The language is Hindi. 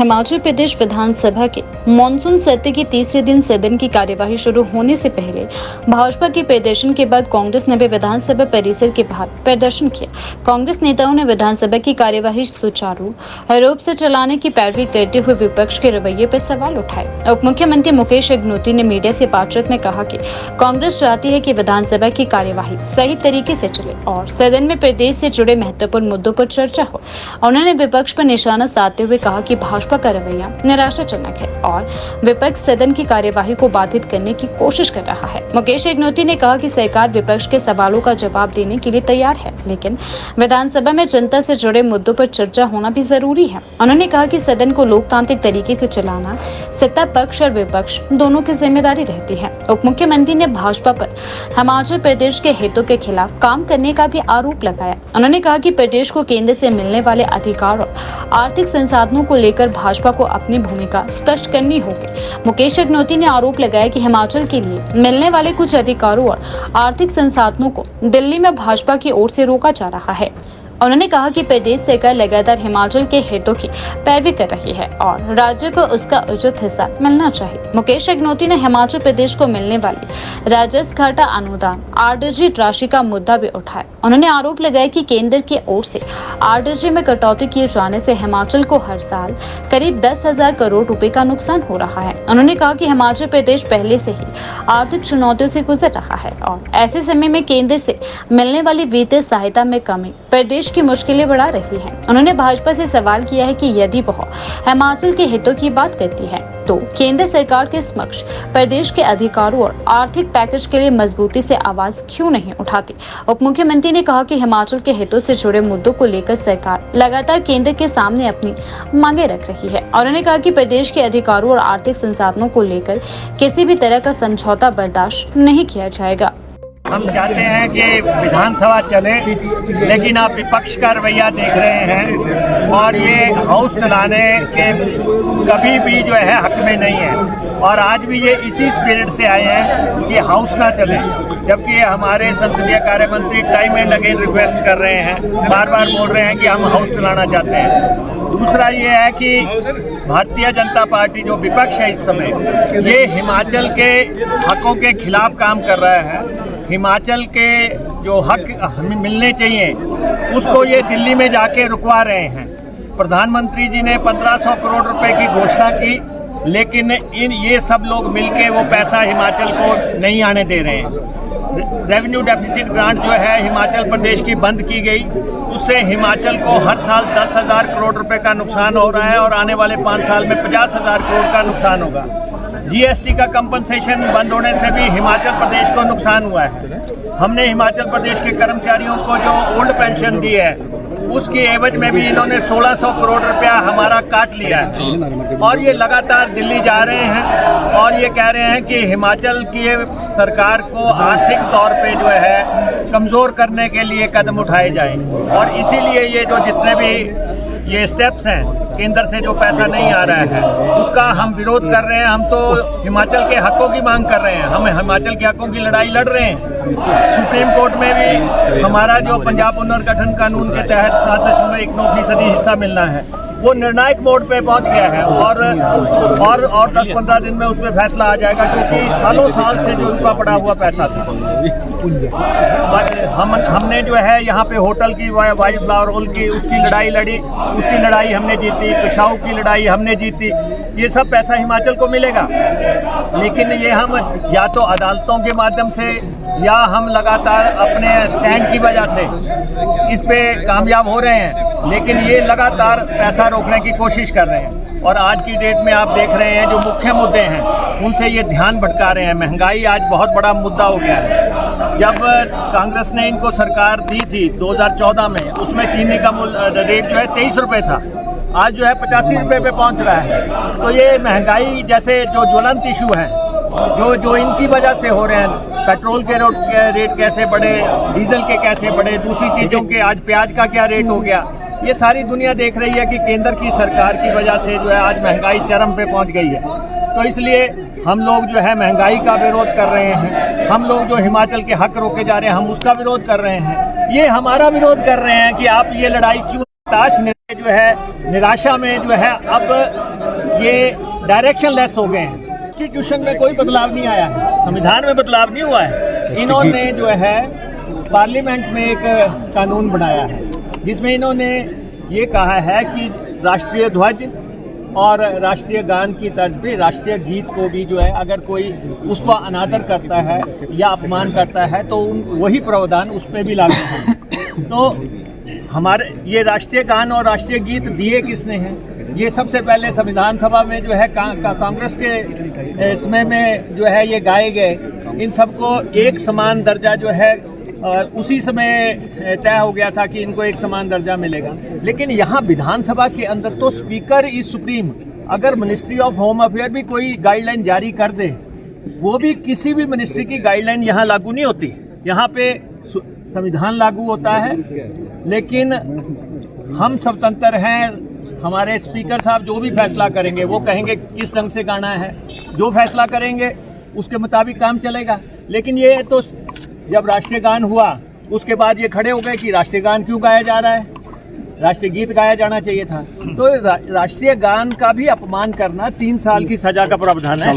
हिमाचल प्रदेश विधानसभा के मॉनसून सत्र के तीसरे दिन सदन की कार्यवाही शुरू होने से पहले भाजपा के प्रदर्शन के बाद कांग्रेस ने भी विधानसभा परिसर के बाहर प्रदर्शन किया। कांग्रेस नेताओं ने विधानसभा की कार्यवाही सुचारू रूप से चलाने की पैरवी करते हुए विपक्ष के रवैये पर सवाल उठाए। उप मुख्यमंत्री मुकेश अग्निहोत्री ने मीडिया से बातचीत में कहा कि कांग्रेस चाहती है कि विधानसभा की कार्यवाही सही तरीके से चले और सदन में प्रदेश से जुड़े महत्वपूर्ण मुद्दों पर चर्चा हो। उन्होंने विपक्ष पर निशाना साधते हुए कहा कि भाजपा का रवैया निराशाजनक है और विपक्ष सदन की कार्यवाही को बाधित करने की कोशिश कर रहा है। मुकेश अग्निहोत्री ने कहा कि सरकार विपक्ष के सवालों का जवाब देने के लिए तैयार है, लेकिन विधानसभा में जनता से जुड़े मुद्दों पर चर्चा होना भी जरूरी है। उन्होंने कहा कि सदन को लोकतांत्रिक तरीके से चलाना सत्ता पक्ष और विपक्ष दोनों की जिम्मेदारी रहती है। उप मुख्यमंत्री ने भाजपा पर हिमाचल प्रदेश के हितों के खिलाफ काम करने का भी आरोप लगाया। उन्होंने कहा कि प्रदेश को केंद्र से मिलने वाले अधिकार और आर्थिक संसाधनों को लेकर भाजपा को अपनी भूमिका स्पष्ट करनी होगी। मुकेश अग्निहोत्री ने आरोप लगाया कि हिमाचल के लिए मिलने वाले कुछ अधिकारों और आर्थिक संसाधनों को दिल्ली में भाजपा की ओर से रोका जा रहा है। उन्होंने कहा कि प्रदेश सरकार लगातार हिमाचल के हितों की पैरवी कर रही है और राज्य को उसका उचित हिस्सा मिलना चाहिए। मुकेश अग्निहोत्री ने हिमाचल प्रदेश को मिलने वाली राजस्व घाटा अनुदान आरडीजी राशि का मुद्दा भी उठाया। उन्होंने आरोप लगाया कि केंद्र की ओर से आरडीजी में कटौती किए जाने से हिमाचल को हर साल करीब 10,000 करोड़ रुपए का नुकसान हो रहा है। उन्होंने कहा कि हिमाचल प्रदेश पहले से ही आर्थिक चुनौतियों से गुजर रहा है और ऐसे समय में केंद्र से मिलने वाली वित्तीय सहायता में कमी प्रदेश की मुश्किलें बढ़ा रही हैं। उन्होंने भाजपा से सवाल किया है कि यदि वह हिमाचल के हितों की बात करती है तो केंद्र सरकार के समक्ष प्रदेश के अधिकारों और आर्थिक पैकेज के लिए मजबूती से आवाज क्यों नहीं उठाती। उप मुख्यमंत्री ने कहा कि हिमाचल के हितों से जुड़े मुद्दों को लेकर सरकार लगातार केंद्र के सामने अपनी मांगे रख रही है। उन्होंने कहा कि प्रदेश के अधिकारों और आर्थिक संसाधनों को लेकर किसी भी तरह का समझौता बर्दाश्त नहीं किया जाएगा। हम चाहते हैं कि विधानसभा चले, लेकिन आप विपक्ष का रवैया देख रहे हैं और ये हाउस चलाने के कभी भी जो है हक में नहीं है। और आज भी ये इसी स्पिरिट से आए हैं कि हाउस ना चले, जबकि हमारे संसदीय कार्य मंत्री टाइम एंड अगेन रिक्वेस्ट कर रहे हैं, बार बार बोल रहे हैं कि हम हाउस चलाना चाहते हैं। दूसरा ये है कि भारतीय जनता पार्टी जो विपक्ष है इस समय, ये हिमाचल के हकों के खिलाफ काम कर रहा है। हिमाचल के जो हक हमें मिलने चाहिए उसको ये दिल्ली में जाके रुकवा रहे हैं। प्रधानमंत्री जी ने 1500 करोड़ रुपए की घोषणा की, लेकिन ये सब लोग मिलके वो पैसा हिमाचल को नहीं आने दे रहे हैं। रेवेन्यू डेफिसिट ग्रांट जो है हिमाचल प्रदेश की बंद की गई, उससे हिमाचल को हर साल 10,000 करोड़ रुपए का नुकसान हो रहा है और आने वाले 5 साल में 50,000 करोड़ का नुकसान होगा। जीएसटी का कंपनसेशन बंद होने से भी हिमाचल प्रदेश को नुकसान हुआ है। हमने हिमाचल प्रदेश के कर्मचारियों को जो ओल्ड पेंशन दी है उसकी एवज में भी इन्होंने 1600 करोड़ रुपया हमारा काट लिया है और ये लगातार दिल्ली जा रहे हैं और ये कह रहे हैं कि हिमाचल की सरकार को आर्थिक तौर पे जो है कमज़ोर करने के लिए कदम उठाए जाएं। और इसीलिए ये जो जितने भी ये स्टेप्स हैं, केंद्र से जो पैसा नहीं आ रहा है उसका हम विरोध कर रहे हैं। हम तो हिमाचल के हकों की मांग कर रहे हैं, हम हिमाचल के हकों की लड़ाई लड़ रहे हैं। सुप्रीम कोर्ट में भी हमारा जो पंजाब पुनर्गठन कानून के तहत 7.19% हिस्सा मिलना है वो निर्णायक मोड पे पहुंच गया है और 10-15 दिन में उस पर फैसला आ जाएगा, क्योंकि सालों साल से जो उनका पड़ा हुआ पैसा था। हमने जो है यहाँ पे होटल की वाइट फ्लावर होल की उसकी लड़ाई लड़ी, उसकी लड़ाई हमने जीती, कुशाऊ की लड़ाई हमने जीती। ये सब पैसा हिमाचल को मिलेगा, लेकिन ये हम या तो अदालतों के माध्यम से या हम लगातार अपने स्टैंड की वजह से इस पे कामयाब हो रहे हैं, लेकिन ये लगातार पैसा रोकने की कोशिश कर रहे हैं। और आज की डेट में आप देख रहे हैं जो मुख्य मुद्दे हैं उनसे ये ध्यान भटका रहे हैं। महंगाई आज बहुत बड़ा मुद्दा हो गया है। जब कांग्रेस ने इनको सरकार दी थी 2014 में, उसमें चीनी का रेट जो है 23 रुपये था, आज जो है 85 रुपये पे पहुंच रहा है। तो ये महंगाई जैसे जो ज्वलंत इशू है जो इनकी वजह से हो रहे हैं, पेट्रोल के रेट कैसे बढ़े, डीजल के कैसे बढ़े, दूसरी चीज़ों के आज प्याज का क्या रेट हो गया, ये सारी दुनिया देख रही है कि केंद्र की सरकार की वजह से जो है आज महंगाई चरम पे पहुंच गई है। तो इसलिए हम लोग जो है महंगाई का विरोध कर रहे हैं। हम लोग जो हिमाचल के हक रोके जा रहे हैं हम उसका विरोध कर रहे हैं। ये हमारा विरोध कर रहे हैं कि आप ये लड़ाई क्यों ताश जो है निराशा में जो है अब ये डायरेक्शन लेस हो गए हैं। कॉन्स्टिट्यूशन में कोई बदलाव नहीं आया है, संविधान में बदलाव नहीं हुआ है। इन्होंने जो है पार्लियामेंट में एक कानून बनाया है जिसमें इन्होंने ये कहा है कि राष्ट्रीय ध्वज और राष्ट्रीय गान की तर्ज पे राष्ट्रीय गीत को भी जो है अगर कोई उसको अनादर करता है या अपमान करता है तो वही प्रावधान उस पर भी लागू है। तो हमारे ये राष्ट्रीय गान और राष्ट्रीय गीत दिए किसने हैं? ये सबसे पहले संविधान सभा में जो है कांग्रेस के इसमें में जो है ये गाए गए। इन सबको एक समान दर्जा जो है उसी समय तय हो गया था कि इनको एक समान दर्जा मिलेगा। लेकिन यहाँ विधानसभा के अंदर तो स्पीकर इज सुप्रीम। अगर मिनिस्ट्री ऑफ होम अफेयर भी कोई गाइडलाइन जारी कर दे, वो भी किसी भी मिनिस्ट्री की गाइडलाइन यहाँ लागू नहीं होती। यहाँ पे संविधान लागू होता है, लेकिन हम स्वतंत्र हैं। हमारे स्पीकर साहब जो भी फैसला करेंगे वो कहेंगे किस ढंग से गाना है, जो फैसला करेंगे उसके मुताबिक काम चलेगा। लेकिन ये तो जब राष्ट्रीय गान हुआ उसके बाद ये खड़े हो गए कि राष्ट्रीय गान क्यों गाया जा रहा है, राष्ट्रीय गीत गाया जाना चाहिए था। तो राष्ट्रीय गान का भी अपमान करना 3 साल की सजा का प्रावधान है।